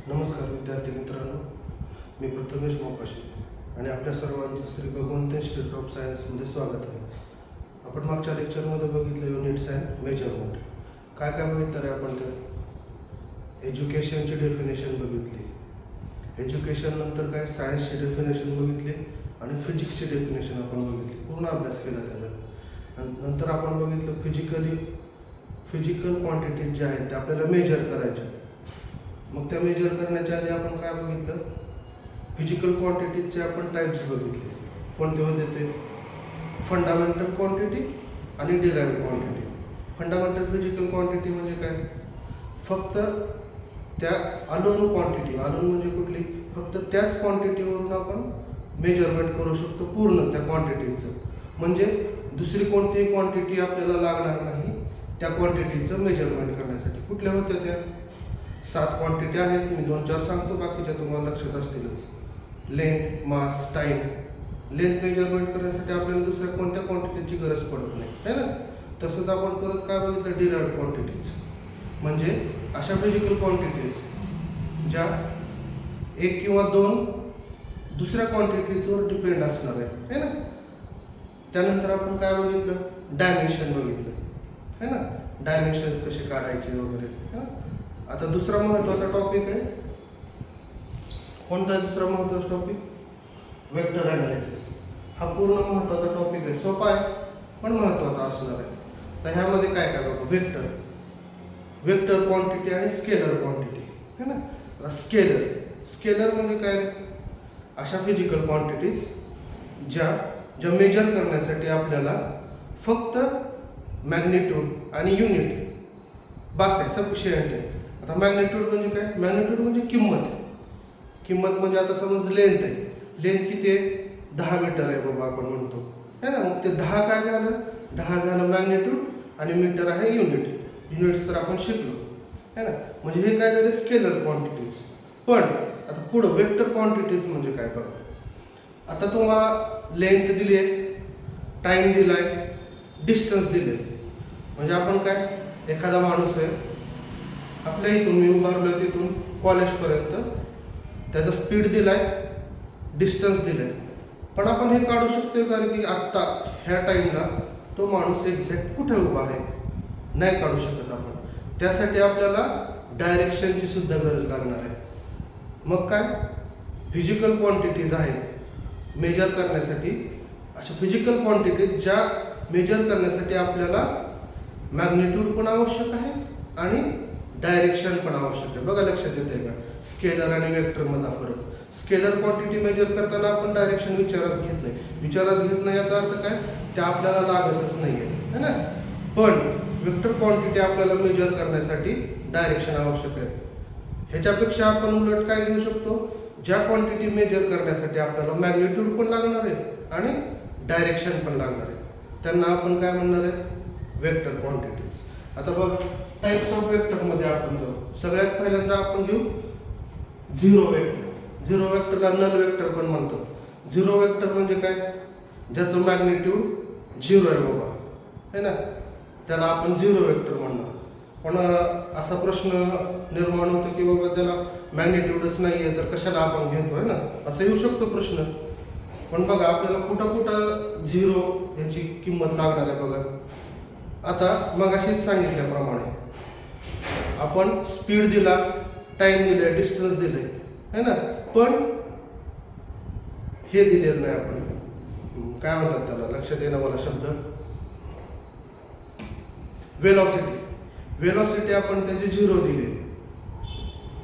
नमस्कार विद्यार्थी मित्रांनो, मी प्रथमेश मोकाशी आणि आपल्या सर्वांचं श्री भगवंत इन्स्टिट्यूट ऑफ सायन्समध्ये स्वागत आहे. आपण मागच्या लेक्चरमध्ये बघितलं युनिट्स अँड मेजरमेंट. काय काय बघितलं रे आपण त्यात? एज्युकेशनची डेफिनेशन बघितली, एज्युकेशन नंतर काय सायन्सची डेफिनेशन बघितली आणि फिजिक्सची डेफिनेशन आपण बघितली. पूर्ण अभ्यास केला त्याचा. नंतर आपण बघितलं फिजिकल क्वांटिटीज ज्या आहेत त्या आपल्याला मेजर करायच्या. मग त्या मेजर करण्याच्या आधी आपण काय बघितलं? फिजिकल क्वांटिटीजचे आपण टाईप्स बघितले. कोणते होते ते? फंडामेंटल क्वांटिटी आणि derived quantity. Fundamental physical quantity म्हणजे काय? फक्त त्या अलोन क्वांटिटी, अलोन म्हणजे कुठली? फक्त त्याच क्वांटिटीवरून आपण मेजरमेंट करू शकतो पूर्ण त्या क्वांटिटीचं. म्हणजे दुसरी कोणतीही क्वांटिटी आपल्याला लागणार नाही त्या क्वांटिटीचं मेजरमेंट करण्यासाठी. कुठल्या होत्या त्या? 7 क्वांटिटी आहेत. मी 2-4 सांगतो, बाकीच्या तुम्हाला लक्षात असतीलच. लेंथ, मास, टाईम. लेंथ मेजरमेंट करण्यासाठी आपल्याला दुसऱ्या कोणत्या क्वांटिटीची गरज पडत नाही, है ना? तसंच आपण परत काय बघितलं? Derived quantities. म्हणजे अशा फिजिकल क्वांटिटीज ज्या 1 किंवा 2 दुसऱ्या क्वांटिटीजवर डिपेंड असणार आहे ना? त्यानंतर आपण काय बघितलं? डायमेन्शन बघितलं, है ना? डायमेन्शन्स कसे काढायचे वगैरे. आता दुसरा महत्त्वाचा टॉपिक आहे. कोणता आहे दुसरा महत्त्वाचा टॉपिक? Vector analysis. हा पूर्ण महत्त्वाचा टॉपिक आहे. सोपा आहे पण महत्त्वाचा असणार आहे. तर ह्यामध्ये काय काय बघा? वेक्टर क्वांटिटी आणि स्केलर क्वांटिटी, है ना? आता स्केलर म्हणजे काय? अशा फिजिकल क्वांटिटीज ज्या मेजर करण्यासाठी आपल्याला फक्त मॅग्निट्यूड आणि युनिट बास आहे, सफिशियंट आहे. आता मॅग्निट्यूड म्हणजे काय? मॅग्निट्यूड म्हणजे किंमत म्हणजे आता समज लेंथ आहे. लेंथ किती आहे? 10 मीटर आहे बाबा आपण म्हणतो, है ना? मग ते 10 काय झालं? 10 झालं मॅग्निट्यूड आणि मीटर आहे युनिट्स तर आपण शिकलो, है ना? म्हणजे हे काय झाले? Scalar quantities. पण आता पुढं वेक्टर क्वांटिटीज म्हणजे काय बघा. आता तुम्हाला लेंथ दिली आहे, टाईम दिलाय, डिस्टन्स दिले. म्हणजे आपण काय, एखादा माणूस आहे आपल्या इथून, मी उभारलो तिथून कॉलेजपर्यंत, त्याचा स्पीड दिलाय, डिस्टन्स दिलाय. पण आपण हे काढू शकतो का की आत्ता ह्या टाईमला तो माणूस एक्झॅक्ट कुठे उभा आहे? नाही काढू शकत आपण. त्यासाठी आपल्याला डायरेक्शनची सुद्धा गरज लागणार आहे. मग काय? फिजिकल क्वांटिटीज आहेत मेजर करण्यासाठी. अशा फिजिकल क्वांटिटीज ज्या मेजर करण्यासाठी आपल्याला मॅग्निट्यूड पण आवश्यक आहे आणि डायरेक्शन पण आवश्यक आहे. बघा लक्षात येते का स्केलर आणि वेक्टरमधला फरक? स्केलर क्वांटिटी मेजर करताना आपण डायरेक्शन विचारात घेत नाही याचा अर्थ काय? ते आपल्याला लागतच नाही आहे, है ना? पण वेक्टर क्वांटिटी आपल्याला मेजर करण्यासाठी डायरेक्शन आवश्यक आहे. ह्याच्यापेक्षा आपण उलट काय घेऊ शकतो? ज्या क्वांटिटी मेजर करण्यासाठी आपल्याला मॅग्निट्यूड पण लागणार आहे आणि डायरेक्शन पण लागणार आहे, त्यांना आपण काय म्हणणार आहे? Vector quantities. आता बघ, टाइप्स ऑफ वेक्टरमध्ये आपण जाऊ. सगळ्यात पहिल्यांदा आपण घेऊ झिरो वेक्टर. झिरो वेक्टरला नल वेक्टर पण म्हणतात. झिरो वेक्टर म्हणजे काय? ज्याचं मॅग्निट्यूड 0 आहे बाबा, है ना? त्याला आपण झिरो वेक्टर म्हणणार. पण असा प्रश्न निर्माण होतो की बाबा त्याला मॅग्निट्यूडच नाही आहे तर कशाला आपण घेतो, है ना? असं येऊ शकतो प्रश्न. पण बघा आपल्याला कुठं 0 ह्याची किंमत लागणार आहे बघा. आता मगाशीच सांगितल्याप्रमाणे आपण स्पीड दिला, टाइम दिले, डिस्टन्स दिले, है ना? पण हे दिलेलं नाही आपण. काय म्हणतात त्याला? लक्षात येणं मला शब्द. वेलॉसिटी आपण त्याची 0 दिली.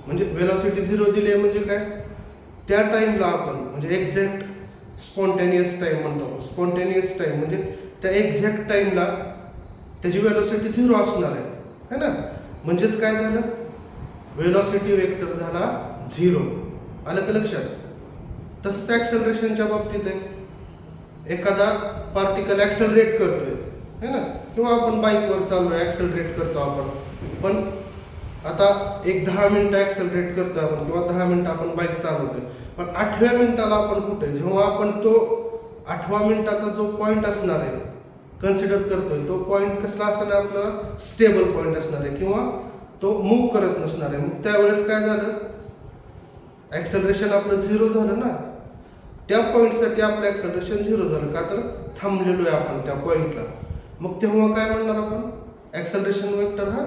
म्हणजे वेलॉसिटी 0 दिली म्हणजे काय? त्या टाइमला आपण म्हणजे एक्झॅक्ट स्पॉन्टेनियस टाइम म्हणतो. स्पॉन्टेनियस टाइम म्हणजे त्या एक्झॅक्ट टाइमला त्याची वेलॉसिटी 0 असणार आहे, है ना? म्हणजेच काय झालं? वेलॉसिटी वेक्टर झाला 0. आलं का लक्षात? तसंच ॲक्सेलरेशनच्या बाबतीत आहे. एखादा पार्टिकल ॲक्सेलरेट करतोय, है ना? किंवा आपण बाईकवर चाललोय, ॲक्सेलरेट करतो आपण. पण आता 10 मिनिटं ॲक्सेलरेट करतोय आपण किंवा 10 मिनिटं आपण बाईक चालवतोय. पण 8व्या मिनिटाला आपण कुठे? जेव्हा आपण तो 8व्या मिनिटाचा जो पॉईंट असणार आहे कन्सिडर करतोय, तो पॉईंट कसला असणार आहे? आपला स्टेबल पॉईंट असणार आहे किंवा तो मूव्ह करत नसणार आहे. मग त्यावेळेस काय झालं? ॲक्सेलरेशन आपलं 0 झालं ना, त्या पॉईंटसाठी आपलं ॲक्सेलरेशन 0 झालं का तर थांबलेलो आहे आपण त्या पॉईंटला. मग तेव्हा काय म्हणणार आपण, ॲक्सेलरेशन वेक्टर हा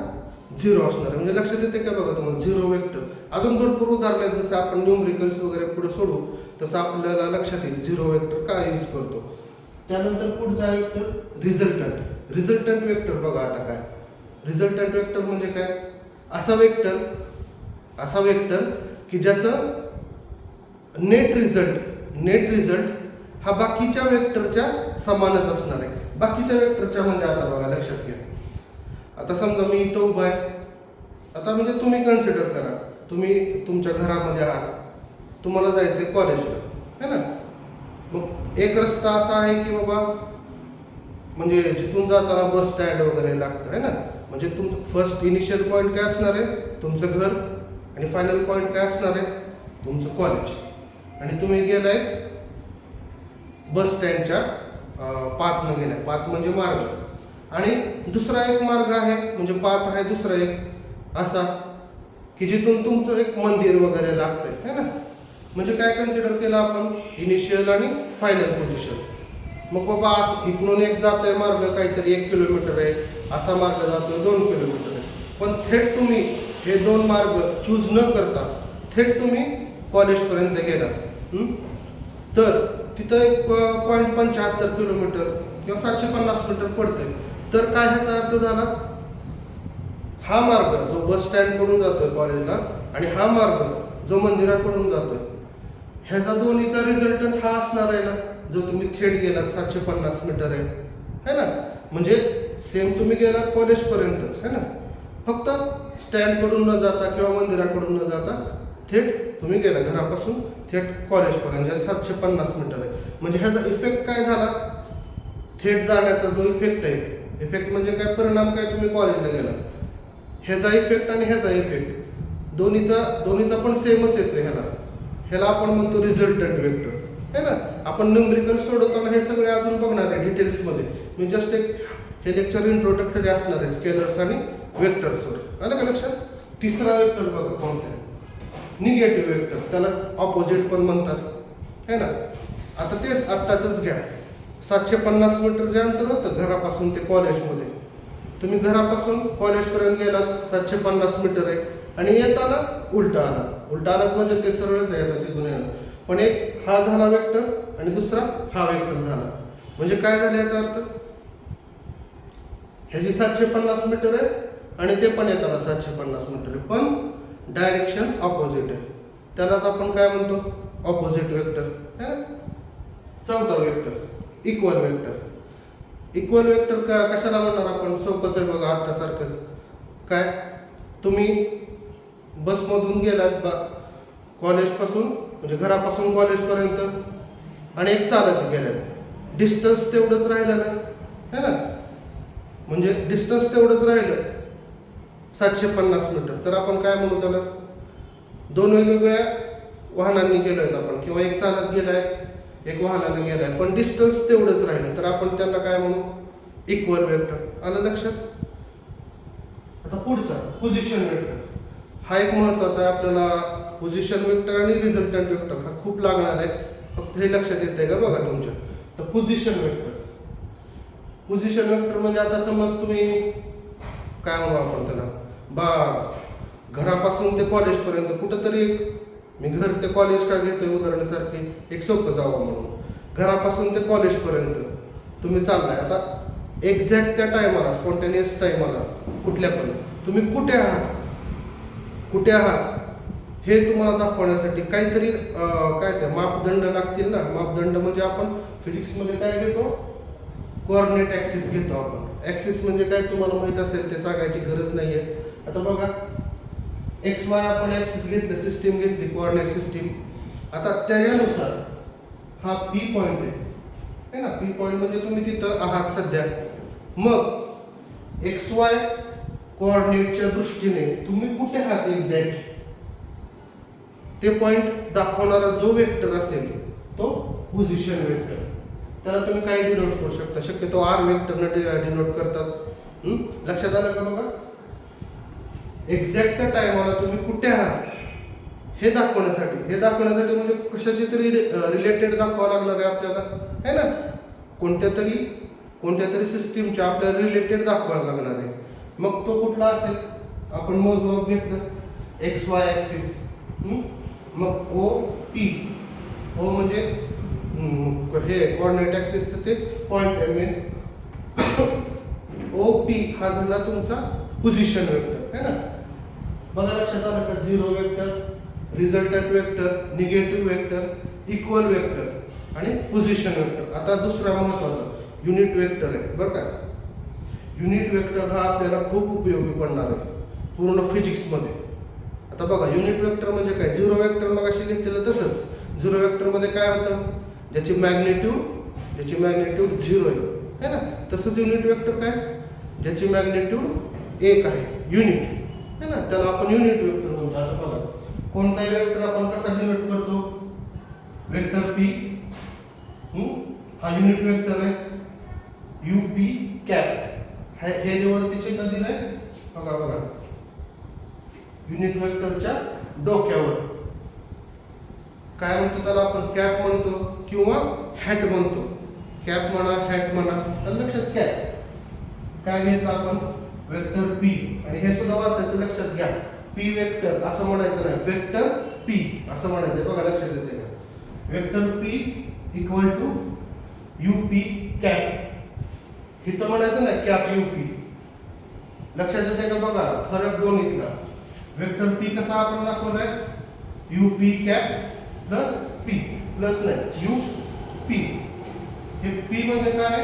0 असणार आहे. म्हणजे लक्षात येते का बघा तुम्हाला 0 वेक्टर. अजून भरपूर उदाहरणं आहेत, जसं आपण न्यूमरिकल्स वगैरे पुढे सोडू तसं आपल्याला लक्षात येईल 0 वेक्टर का यूज करतो. त्यानंतर पुढचा वेक्टर रिझल्टंट. रिझल्टंट वेक्टर बघा आता काय. रिझल्टंट वेक्टर म्हणजे काय, असा वेक्टर की ज्याचं नेट रिझल्ट हा बाकीच्या वेक्टरच्या समानच असणार आहे. बाकीच्या वेक्टरच्या म्हणजे आता बघा लक्षात घ्या, आता समजा मी इथं उभा आहे. आता म्हणजे तुम्ही कन्सिडर करा, तुम्ही तुमच्या घरामध्ये आहात, तुम्हाला जायचं आहे कॉलेजला, है ना. मग एक रस्ता असा आहे की बाबा म्हणजे जिथून जाताना बस स्टँड वगैरे लागतं, है ना. म्हणजे तुमचं फर्स्ट इनिशियल पॉईंट काय असणार आहे, तुमचं घर, आणि फायनल पॉईंट काय असणार आहे, तुमचं कॉलेज. आणि तुम्ही गेलाय बस स्टँडच्या पाथनं गेलाय. पाथ म्हणजे मार्ग. आणि दुसरा एक मार्ग आहे म्हणजे पाथ आहे दुसरा एक असा की जिथून तुमचं एक मंदिर वगैरे लागतंय, है ना. म्हणजे काय कन्सिडर केलं आपण, इनिशियल आणि फायनल पोझिशन. मग बाबा इकडून एक जातोय मार्ग काहीतरी 1 किलोमीटर आहे, असा मार्ग जातोय 2 किलोमीटर आहे. पण थेट तुम्ही हे 2 मार्ग चूज न करता थेट तुम्ही कॉलेजपर्यंत गेला, तर तिथं एक 0.75 किलोमीटर किंवा 750 मीटर पडतंय. तर काय ह्याचा अर्थ झाला, हा मार्ग जो बस स्टँडकडून जातोय कॉलेजला आणि हा मार्ग जो मंदिराकडून जातोय, ह्याचा दोन्हीचा रिझल्टंट हा असणार आहे ना, जो तुम्ही थेट गेलात 750 मीटर आहे, है ना. म्हणजे सेम तुम्ही गेलात कॉलेजपर्यंतच, है ना. फक्त स्टँडकडून न जाता किंवा मंदिराकडून न जाता थेट तुम्ही गेला घरापासून थेट कॉलेजपर्यंत, 750 मीटर आहे. म्हणजे ह्याचा इफेक्ट काय झाला, थेट जाण्याचा जो इफेक्ट आहे, इफेक्ट म्हणजे काय, परिणाम काय, तुम्ही कॉलेजला गेला, ह्याचा इफेक्ट आणि ह्याचा इफेक्ट दोन्हीचा पण सेमच येतो. ह्याला आपण म्हणतो रिझल्टंट वेक्टर, है ना. आपण न्यूमरिकल सोडवताना हे सगळे अजून बघणार आहे डिटेल्समध्ये. मी जस्ट हे लेक्चर इंट्रोडक्टरी असणार आहे स्केलर्स आणि वेक्टर्सवर. आलं का लक्षात. तिसरा वेक्टर बघा कोणता आहे, निगेटिव्ह वेक्टर. त्यालाच ऑपोजिट पण म्हणतात, है ना. आता तेच आत्ताच घ्या, 750 मीटर जे अंतर होतं घरापासून ते कॉलेजमध्ये, तुम्ही घरापासून कॉलेजपर्यंत गेलात 750 मीटर आहे आणि येताना उलटा आलात म्हणजे ते सरळच आहे आता तिथून येणं. पण एक हा झाला वेक्टर आणि दुसरा हा वेक्टर झाला. म्हणजे काय झालं याचा अर्थ, ह्याची 750 मीटर आहे आणि ते पण येताना 750 मीटर आहे, पण डायरेक्शन ऑपोजिट आहे. त्यालाच आपण काय म्हणतो, ऑपोजिट वेक्टर, है ना. चौथा vector equal vector. Equal vector कशाला म्हणणार आपण, सोपंच आहे बघा आत्तासारखंच. काय, तुम्ही बसमधून गेलात कॉलेजपासून म्हणजे घरापासून कॉलेजपर्यंत आणि एक चालत गेल्यात, डिस्टन्स तेवढंच राहिलं ना, है ना. म्हणजे डिस्टन्स तेवढंच राहिलं 750 मीटर. तर आपण काय म्हणू त्याला, 2 वेगवेगळ्या वाहनांनी गेलो आहेत आपण, किंवा एक चालत गेलाय एक वाहनाने गेलाय, पण डिस्टन्स तेवढंच राहिलं तर आपण त्यांना काय म्हणू, इक्वल वेक्टर. आलं लक्षात. आता पुढचा पोझिशन वेक्टर. हा एक महत्वाचा आहे आपल्याला. पोझिशन वेक्टर आणि रिझल्टंट वेक्टर हा खूप लागणार आहे, फक्त हे लक्षात येत आहे का बघा तुमच्या. तर पोझिशन वेक्टर म्हणजे आता समज तुम्ही काय म्हणू आपण त्याला, घरापासून ते कॉलेजपर्यंत कुठंतरी मी घर ते कॉलेज का घेतोय उदाहरणासारखी एक सोपं जावं म्हणून, घरापासून ते कॉलेजपर्यंत तुम्ही चाललाय. आता एक्झॅक्ट त्या टायमाला, स्पॉन्टेनियस टायमाला कुठल्या पण तुम्ही कुठे आहात हे तुम्हाला दाखवण्यासाठी काहीतरी काय ते मापदंड लागतील ना. मापदंड म्हणजे आपण फिजिक्समध्ये काय घेतो, कोऑर्डिनेट ॲक्सिस घेतो आपण. ॲक्सिस म्हणजे काय तुम्हाला माहीत असेल, ते सांगायची गरज नाही आहे. आता बघा XY आपण ॲक्सिस घेतलं, सिस्टीम घेतली, कोऑर्डिनेट सिस्टीम. आता त्यानुसार हा P पॉईंट आहे ना. P पॉईंट म्हणजे तुम्ही तिथं आहात सध्या. मग XY कोऑर्डिनेटच्या दृष्टीने तुम्ही कुठे आहात एक्झॅक्ट, ते पॉईंट दाखवणारा जो वेक्टर असेल तो पोझिशन वेक्टर. त्याला तुम्ही काय डिनोट करू शकता, शक्यतो R वेक्टरनं डिनोट करतात. लक्षात आलं का बघा. एक्झॅक्ट त्या टायमाला तुम्ही कुठे आहात हे दाखवण्यासाठी म्हणजे कशाची तरी रिलेटेड दाखवावं लागणार आहे आपल्याला, है ना. कोणत्या तरी सिस्टीमच्या आपल्याला रिलेटेड दाखवायला लागणार आहे. मग तो कुठला असेल, आपण मोजमाप घेतलं XY ॲक्सिस, मग O म्हणजे हे कोऑर्डिनेट ॲक्सिसचं ते पॉईंट आहे मेन. OP हा झाला तुमचा पोझिशन वेक्टर, है ना. बघा लक्षात आलं का, zero vector, resultant vector, negative vector, equal vector आणि पोझिशन वेक्टर. आता दुसरा महत्वाचा युनिट वेक्टर आहे बरं का. युनिट वेक्टर हा आपल्याला खूप उपयोगी पडणार आहे पूर्ण फिजिक्समध्ये. आता बघा युनिट वेक्टर म्हणजे काय, झिरो वेक्टर मग अशी घेतलेलं तसंच. झिरो वेक्टरमध्ये काय होतं, ज्याची मॅग्निट्यूड 0 आहे ना. तसंच युनिट वेक्टर काय, ज्याची मॅग्निट्यूड 1 आहे, युनिट है ना, त्याला आपण युनिट वेक्टर म्हणतो. आता बघा कोणताही वेक्टर आपण कसा डिनोट करतो, वेक्टर P, हा युनिट वेक्टर आहे, UP कॅप. हे जे वरती चिन्ह दिलंय बघा युनिट वेक्टरच्या डोक्यावर काय म्हणतो त्याला आपण, कॅप म्हणतो किंवा हॅट म्हणतो. कॅप म्हणा, हॅट म्हणा, तर लक्षात काय घेतलं आपण, वेक्टर P. आणि हे सुद्धा वाचायचं, लक्षात घ्या. P वेक्टर असं म्हणायचं नाही, वेक्टर P असं म्हणायचं. बघा लक्षात येते का, vector P equal to UP cap. इथं म्हणायचं नाही कॅप UP. लक्षात येते का, बघा फरक दोन्हीतला. वेक्टर P कसा आपण दाखवलाय, UP cap plus P, plus नाही UP. हे P म्हणजे काय,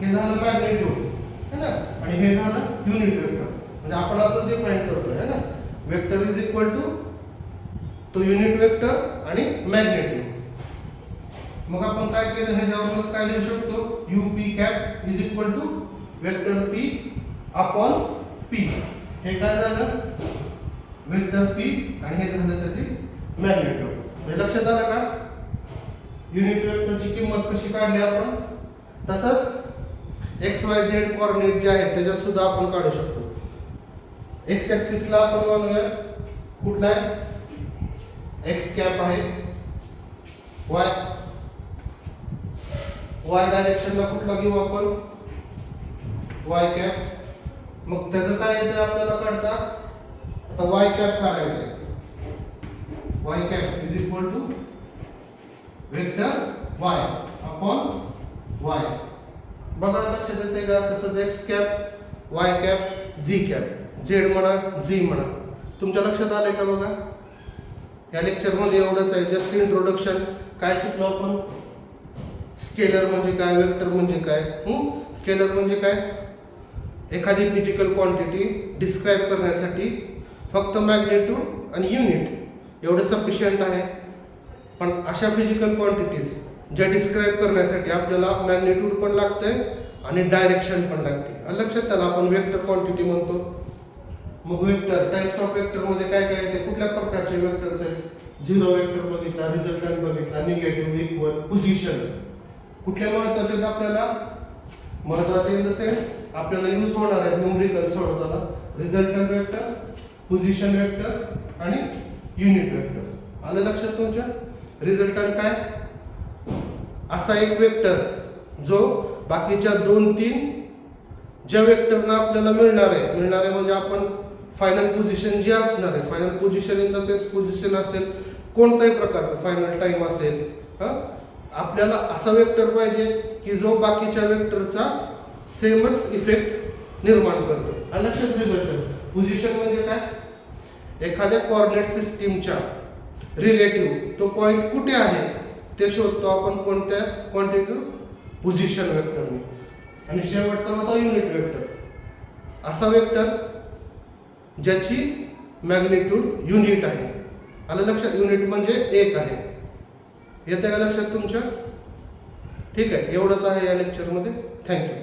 हे झालं मॅग्निट्यूड है ना, आणि हे झालं युनिट वेक्टर. म्हणजे आपण असं जे फाइंड करतोय है ना, वेक्टर इज इक्वल टू तो युनिट वेक्टर आणि मॅग्निट्यूड. मग आपण काय केलं, ह्याच्यावरूनच काय लिहू शकतो, UP cap is equal to vector P upon P. हे काय झालं, वेक्टर P आणि हे झालं त्याची मॅग्निट्यूड. हे लक्षात आलं का, युनिट वेक्टरची किंमत कशी काढली आपण. तसंच XYZ कोऑर्डिनेट जे आहेत त्याच्यात सुद्धा आपण काढू शकतो. X ॲक्सिसला आपण म्हणूया कुठला आहे, X कॅप आहे. Y डायरेक्शनला कुठला घेऊ आपण, Y कॅप. मग त्याचं काय येतं आपल्याला काढता, आता Y कॅप काढायचं आहे. Y cap is equal to vector Y upon Y. बघा लक्षात येते का, तसंच X cap, Y cap, Z cap, Z म्हणा, Z म्हणा. तुमच्या लक्षात आलंय का. बघा या लेक्चरमध्ये एवढंच आहे, जस्ट इंट्रोडक्शन. काय शिकलो आपण, स्केलर म्हणजे काय, वेक्टर म्हणजे काय. स्केलर म्हणजे काय, एखादी फिजिकल क्वांटिटी डिस्क्राईब करण्यासाठी फक्त मॅग्निट्यूड आणि युनिट एवढं सफिशियंट आहे. पण अशा फिजिकल क्वांटिटीज ज्या डिस्क्राईब करण्यासाठी आपल्याला मॅग्निट्यूड पण लागतंय आणि डायरेक्शन पण लागते. लक्षात, त्याला आपण वेक्टर क्वांटिटी म्हणतो. मग वेक्टर, टाइप्स ऑफ वेक्टर मध्ये काय काय येते, कुठल्या प्रकारचे वेक्टर्स आहेत, झिरो वेक्टर बघितला, रिझल्टंट बघितला, निगेटिव्ह, इक्वल, पोझिशन. कुठल्या महत्वाचे आपल्याला, महत्वाचे इन द सेन्स आपल्याला यूज होणार आहे न्यूमरिकल सोडवताना, रिझल्टंट वेक्टर, पोझिशन वेक्टर आणि युनिट वेक्टर. आलं लक्षात तुमच्या. रिझल्टंट काय, असा एक वेक्टर जो बाकीच्या 2-3 ज्या वेक्टरना आपल्याला मिळणार आहे म्हणजे आपण फायनल पोझिशन जी असणार आहे, final position in the sense position असेल, कोणत्याही प्रकारचं फायनल टाइम असेल, आपल्याला असा वेक्टर पाहिजे की जो बाकीच्या वेक्टरचा सेमच इफेक्ट निर्माण करतो. लक्षात. रिझल्टंट पोझिशन म्हणजे काय, एखाद्या कोऑर्डिनेट सिस्टीमच्या रिलेटिव्ह तो पॉइंट कुठे आहे ते शोधतो आपण कोणत्या क्वांटिटी, पोझिशन वेक्टरने. आणि शेवटचा होता युनिट वेक्टर, असा वेक्टर ज्याची मॅग्निट्यूड युनिट आहे. आलं लक्षात. युनिट म्हणजे 1 आहे. येते का लक्षात तुमच्या. ठीक आहे, एवढंच आहे या लेक्चरमध्ये. थँक्यू.